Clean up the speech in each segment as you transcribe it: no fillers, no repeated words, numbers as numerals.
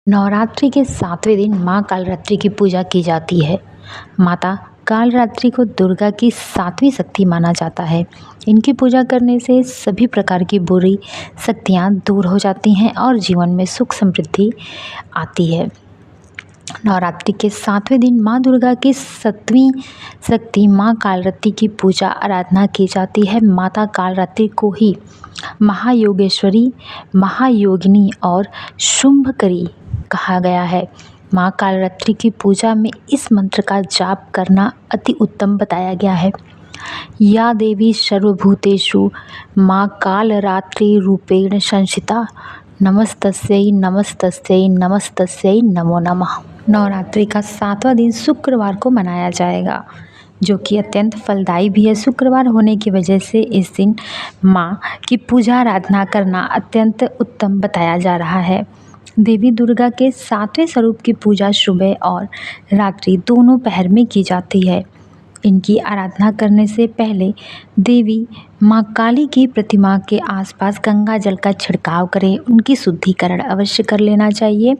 नवरात्रि के 7वें दिन माँ कालरात्रि की पूजा की जाती है। माता कालरात्रि को दुर्गा की 7वीं शक्ति माना जाता है। इनकी पूजा करने से सभी प्रकार की बुरी शक्तियाँ दूर हो जाती हैं और जीवन में सुख समृद्धि आती है। नवरात्रि के 7वें दिन माँ दुर्गा की 7वीं शक्ति माँ कालरात्रि की पूजा आराधना की जाती है। माता कालरात्रि को ही महायोगेश्वरी, महायोगिनी और शुंभकरी कहा गया है। माँ कालरात्रि की पूजा में इस मंत्र का जाप करना अति उत्तम बताया गया है। या देवी सर्वभूतेषु माँ कालरात्रि रूपेण संस्थिता, नमस्तस्यै नमस्तस्यै नमस्तस्यै नमो नमः। नवरात्रि का 7वां दिन शुक्रवार को मनाया जाएगा, जो कि अत्यंत फलदायी भी है। शुक्रवार होने की वजह से इस दिन माँ की पूजा आराधना करना अत्यंत उत्तम बताया जा रहा है। देवी दुर्गा के 7वें स्वरूप की पूजा सुबह और रात्रि दोनों पहर में की जाती है। इनकी आराधना करने से पहले देवी माँ काली की प्रतिमा के आसपास गंगा जल का छिड़काव करें। उनकी शुद्धिकरण अवश्य कर लेना चाहिए।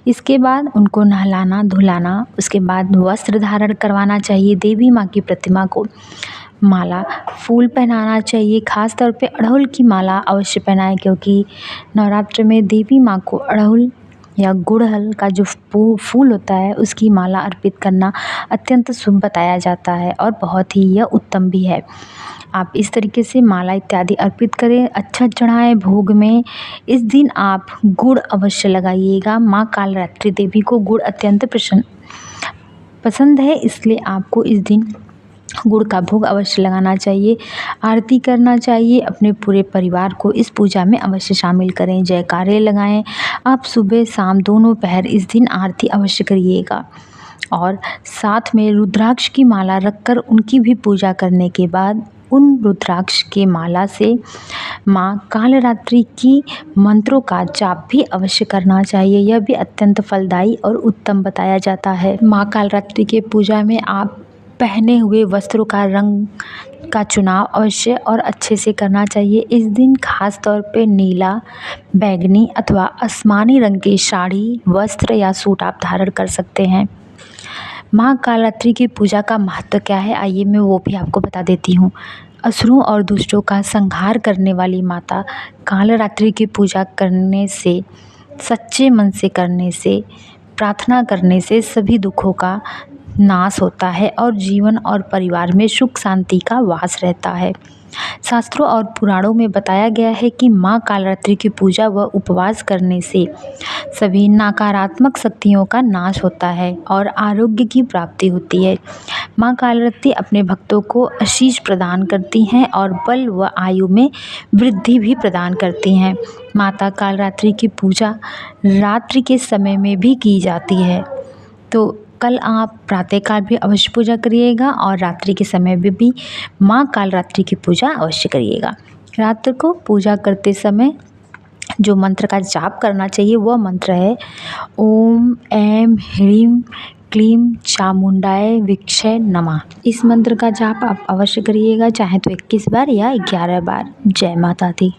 इसके बाद उनको नहलाना धुलाना, उसके बाद वस्त्र धारण करवाना चाहिए। देवी माँ की प्रतिमा को माला फूल पहनाना चाहिए। खास तौर पे अड़हुल की माला अवश्य पहनाएं, क्योंकि नवरात्र में देवी माँ को अड़हुल या गुड़हल का जो फूल होता है उसकी माला अर्पित करना अत्यंत शुभ बताया जाता है और बहुत ही यह उत्तम भी है। आप इस तरीके से माला इत्यादि अर्पित करें, अच्छा चढ़ाएं भोग में। इस दिन आप गुड़ अवश्य लगाइएगा। माँ कालरात्रि देवी को गुड़ अत्यंत पसंद है, इसलिए आपको इस दिन गुड़ का भोग अवश्य लगाना चाहिए। आरती करना चाहिए। अपने पूरे परिवार को इस पूजा में अवश्य शामिल करें। जयकारे लगाएं। आप सुबह शाम दोनों पहर इस दिन आरती अवश्य करिएगा और साथ में रुद्राक्ष की माला रखकर उनकी भी पूजा करने के बाद उन रुद्राक्ष के माला से माँ कालरात्रि की मंत्रों का जाप भी अवश्य करना चाहिए। यह भी अत्यंत फलदायी और उत्तम बताया जाता है। माँ कालरात्रि के पूजा में आप पहने हुए वस्त्रों का रंग का चुनाव अवश्य और अच्छे से करना चाहिए। इस दिन खास तौर पे नीला, बैंगनी अथवा आसमानी रंग की साड़ी, वस्त्र या सूट आप धारण कर सकते हैं। माँ कालरात्रि की पूजा का महत्व क्या है, आइए मैं वो भी आपको बता देती हूँ। असुरों और दुष्टों का संहार करने वाली माता कालरात्रि की पूजा करने से, सच्चे मन से करने से, प्रार्थना करने से सभी दुखों का नाश होता है और जीवन और परिवार में सुख शांति का वास रहता है। शास्त्रों और पुराणों में बताया गया है कि माँ कालरात्रि की पूजा व उपवास करने से सभी नकारात्मक शक्तियों का नाश होता है और आरोग्य की प्राप्ति होती है। माँ कालरात्रि अपने भक्तों को आशीष प्रदान करती हैं और बल व आयु में वृद्धि भी प्रदान करती हैं। माता कालरात्रि की पूजा रात्रि के समय में भी की जाती है, तो कल आप प्रातःकाल भी अवश्य पूजा करिएगा और रात्रि के समय में भी माँ कालरात्रि की पूजा अवश्य करिएगा। रात्र को पूजा करते समय जो मंत्र का जाप करना चाहिए वह मंत्र है ओम ऐं ह्रीं क्लीं चामुंडाय विक्षे नमः। इस मंत्र का जाप आप अवश्य करिएगा, चाहे तो 21 बार या 11 बार। जय माता दी।